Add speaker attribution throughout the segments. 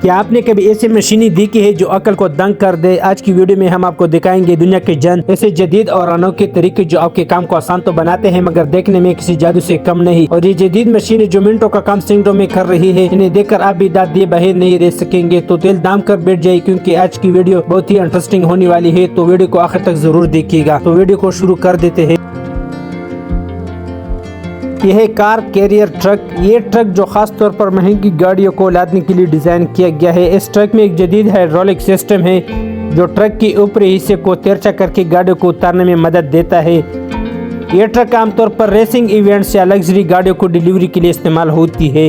Speaker 1: क्या आपने कभी ऐसी मशीनें देखी है जो अकल को दंग कर दे? आज की वीडियो में हम आपको दिखाएंगे दुनिया के जन ऐसे जदीद और अनोखे तरीके जो आपके काम को आसान तो बनाते हैं मगर देखने में किसी जादू से कम नहीं। और ये जदीद मशीनें जो मिनटों का काम सेकंडों में कर रही है, इन्हें देखकर आप भी दांत दिए बाहर नहीं रह सकेंगे। तो दिल दाम कर बैठ जाए क्योंकि आज की वीडियो बहुत ही इंटरेस्टिंग होने वाली है। तो वीडियो को आखिर तक जरूर देखिएगा। तो वीडियो को शुरू कर देते हैं। यह है कार कैरियर ट्रक। ये ट्रक जो खास तौर पर महंगी गाड़ियों को लादने के लिए डिजाइन किया गया है। इस ट्रक में एक जदीद हाइड्रोलिक सिस्टम है जो ट्रक के ऊपरी हिस्से को तिरछा करके गाड़ियों को उतारने में मदद देता है। यह ट्रक आमतौर पर रेसिंग इवेंट्स या लग्जरी गाड़ियों को डिलीवरी के लिए इस्तेमाल होती है।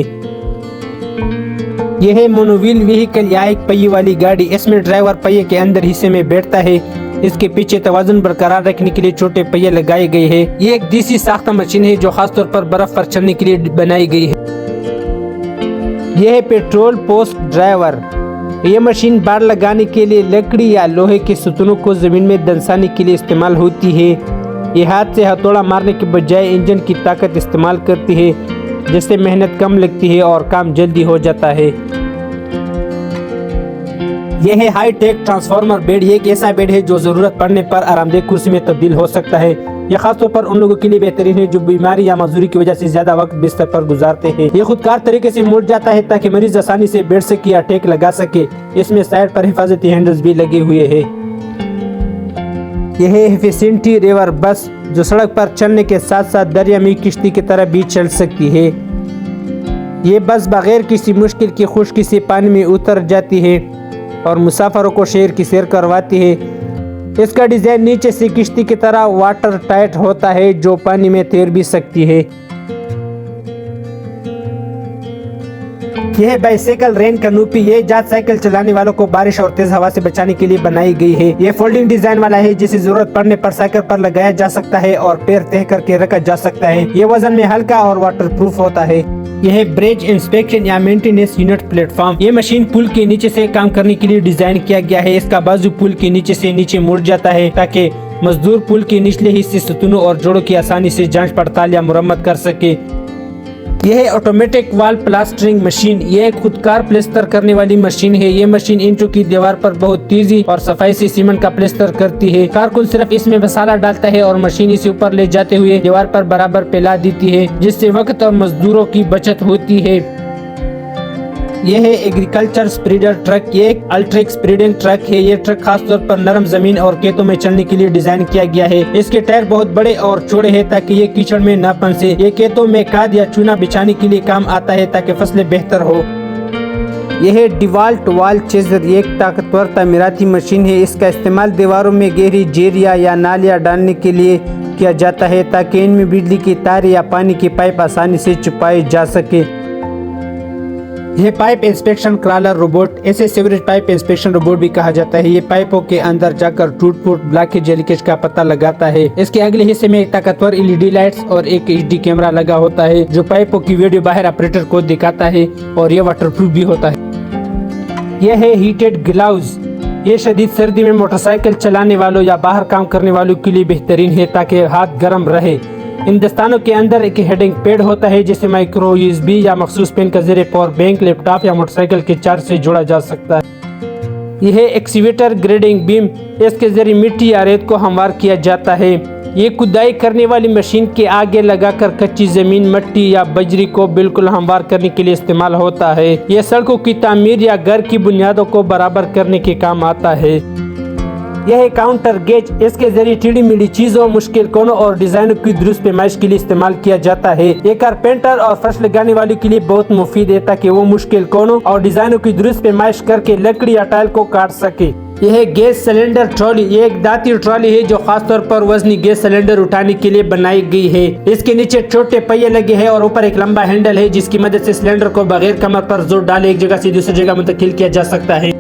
Speaker 1: यह है मोनोव्हील व्हीकल या एक पहिए वाली गाड़ी। इसमें ड्राइवर पहिए के अंदर हिस्से में बैठता है। इसके पीछे तवाज़ुन बरकरार रखने के लिए छोटे पहिए लगाए गए हैं। ये एक देसी साख्ता मशीन है जो खासतौर पर बर्फ पर चलने के लिए बनाई गई है। यह है पेट्रोल पोस्ट ड्राइवर। यह मशीन बाड़ लगाने के लिए लकड़ी या लोहे के सुतूनों को जमीन में दंसाने के लिए इस्तेमाल होती है। यह हाथ से हथौड़ा मारने के बजाय इंजन की ताकत इस्तेमाल करती है, जिससे मेहनत कम लगती है और काम जल्दी हो जाता है। यह है हाई टेक ट्रांसफार्मर बेड। ये एक ऐसा बेड है जो जरूरत पड़ने पर आरामदेह कुर्सी में तब्दील हो सकता है। यह खासतौर पर उन लोगों के लिए बेहतरीन है जो बीमारी या मजदूरी की वजह से ज्यादा वक्त बिस्तर पर गुजारते हैं। ये खुदकार तरीके से मुड़ जाता है ताकि मरीज आसानी से बैठ सके या टेक लगा सके। इसमें साइड पर हिफाजती हैंडल्स भी लगे हुए हैं। यह है एफिशिएंटी रिवर बस जो सड़क पर चलने के साथ साथ दरिया में किश्ती की तरह भी चल सकती है। ये बस बगैर किसी मुश्किल की खुश्की से पानी में उतर जाती है और मुसाफिरों को शहर की सैर करवाती है। इसका डिजाइन नीचे से किश्ती की तरह वाटर टाइट होता है जो पानी में तैर भी सकती है। यह बाइसाइकिल रेन कैनोपी। ये जात साइकिल चलाने वालों को बारिश और तेज हवा से बचाने के लिए बनाई गई है। यह फोल्डिंग डिजाइन वाला है जिसे जरूरत पड़ने पर साइकिल पर लगाया जा सकता है और पैर तय करके रखा जा सकता है। यह वजन में हल्का और वाटरप्रूफ होता है। यह है ब्रिज इंस्पेक्शन या मेंटेनेंस यूनिट प्लेटफॉर्म। ये मशीन पुल के नीचे से काम करने के लिए डिजाइन किया गया है। इसका बाजू पुल के नीचे से नीचे मुड़ जाता है ताकि मजदूर पुल के निचले हिस्से सुतूनों और जोड़ों की आसानी से जांच पड़ताल या मुरम्मत कर सके। यह है ऑटोमेटिक वॉल प्लास्टरिंग मशीन। यह एक खुदकार प्लास्टर करने वाली मशीन है। यह मशीन ईंटों की दीवार पर बहुत तेजी और सफाई से सीमेंट का प्लास्टर करती है। कारकुन सिर्फ इसमें मसाला डालता है और मशीन इसे ऊपर ले जाते हुए दीवार पर बराबर फैला देती है, जिससे वक्त और मजदूरों की बचत होती है। यह है एग्रीकल्चर स्प्रेडर ट्रक। ये एक अल्ट्रिक स्प्रेडिंग ट्रक है। ये ट्रक खासतौर पर नरम जमीन और खेतों में चलने के लिए डिजाइन किया गया है। इसके टायर बहुत बड़े और चौड़े हैं ताकि ये कीचड़ में न फंसे। ये खेतों में खाद या चूना बिछाने के लिए काम आता है ताकि फसलें बेहतर हो। यह है डिवाल्ट वॉल चेजर। ये एक ताकतवर तामीराती मशीन है। इसका इस्तेमाल दीवारों में गहरी जेरिया या नालियां डालने के लिए किया जाता है ताकि इनमें बिजली की तार या पानी की पाइप आसानी से छुपाए जा सके। यह पाइप इंस्पेक्शन क्रॉलर रोबोट, इसे सीवरेज पाइप इंस्पेक्शन रोबोट भी कहा जाता है। ये पाइपों के अंदर जाकर टूट फूट ब्लॉकेज या लीकेज का पता लगाता है। इसके अगले हिस्से में एक ताकतवर एलईडी लाइट्स और एक एचडी कैमरा लगा होता है जो पाइपों की वीडियो बाहर ऑपरेटर को दिखाता है और यह वाटरप्रूफ भी होता है। यह है हीटेड ग्लव्स। ये शदीद सर्दी में मोटरसाइकिल चलाने वालों या बाहर काम करने वालों के लिए बेहतरीन है ताकि हाथ गर्म रहे। इन दस्तानों के अंदर एक हेडिंग पैड होता है जिसे माइक्रो यूएसबी या मखसूस पेन का जरिए पावर बैंक, लैपटॉप या मोटरसाइकिल के चार्ज से जोड़ा जा सकता है। यह है एक्सीवेटर ग्रेडिंग बीम। इसके जरिए मिट्टी या रेत को हमवार किया जाता है। ये खुदाई करने वाली मशीन के आगे लगाकर कच्ची जमीन, मिट्टी या बजरी को बिल्कुल हमवार करने के लिए इस्तेमाल होता है। यह सड़कों की तामीर या घर की बुनियादों को बराबर करने के काम आता है। यह है काउंटर गेज। इसके जरिए टेढ़ी मेढ़ी चीजों, मुश्किल कोनों और डिजाइनों की दुरुस्त पैमाइश के लिए इस्तेमाल किया जाता है। ये कारपेंटर और फर्श लगाने वालों के लिए बहुत मुफीद है ताकि वो मुश्किल कोनों और डिजाइनों की दुरुस्त पैमाइश करके लकड़ी या टाइल को काट सके। यह है गैस सिलेंडर ट्रॉली। ये एक दाती ट्रॉली है जो खासतौर पर वजनी गैस सिलेंडर उठाने के लिए बनाई गई है। इसके नीचे छोटे पहिए लगे हैं और ऊपर एक लंबा हैंडल है जिसकी मदद से सिलेंडर को बगैर कमर पर जोर डाले एक जगह से दूसरी जगह मुंतकिल किया जा सकता है।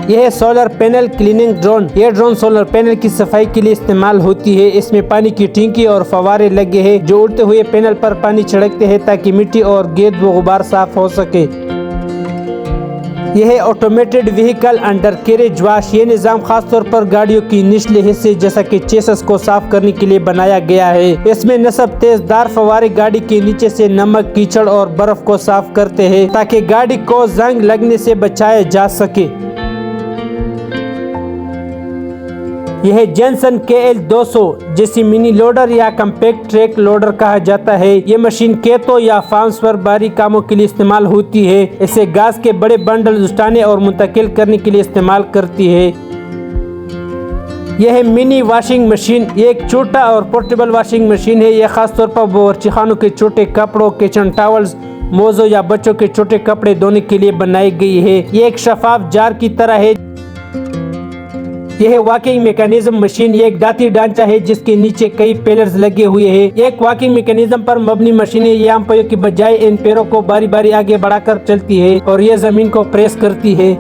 Speaker 1: यह है सोलर पैनल क्लीनिंग ड्रोन। यह ड्रोन सोलर पैनल की सफाई के लिए इस्तेमाल होती है। इसमें पानी की टंकी और फवारे लगे हैं जो उड़ते हुए पैनल पर पानी छिड़कते हैं ताकि मिट्टी और गेंद व गुबार साफ हो सके। यह automated vehicle under carriage wash. ये निज़ाम खास तौर पर गाड़ियों की निचले हिस्से जैसा कि चेसिस को साफ करने के लिए बनाया गया है। इसमें नस्ब तेजदार फव्वारे गाड़ी के नीचे से नमक, कीचड़ और बर्फ को साफ करते हैं ताकि गाड़ी को जंग लगने से बचाया जा सके। यह जेनसन KL200 जिसे मिनी लोडर या कम्पैक्ट ट्रैक लोडर कहा जाता है। ये मशीन खेतों या फार्म्स पर भारी कामों के लिए इस्तेमाल होती है। इसे घास के बड़े बंडल उठाने और मुंतकिल करने के लिए इस्तेमाल करती है। यह मिनी वॉशिंग मशीन एक छोटा और पोर्टेबल वॉशिंग मशीन है। यह खास तौर पर बावर्चीखानों के छोटे कपड़ों, किचन टॉवल्स, मोज़ों या बच्चों के छोटे कपड़े धोने के लिए बनाई गई है। ये एक शफाफ जार की तरह है। यह वॉकिंग मैकेनिज्म मशीन एक दाती ढांचा है जिसके नीचे कई पिलर्स लगे हुए हैं। एक वॉकिंग मैकेनिज्म पर मबनी मशीन है। ये आम पैरों की बजाय इन पैरों को बारी बारी आगे बढ़ाकर चलती है और यह जमीन को प्रेस करती है।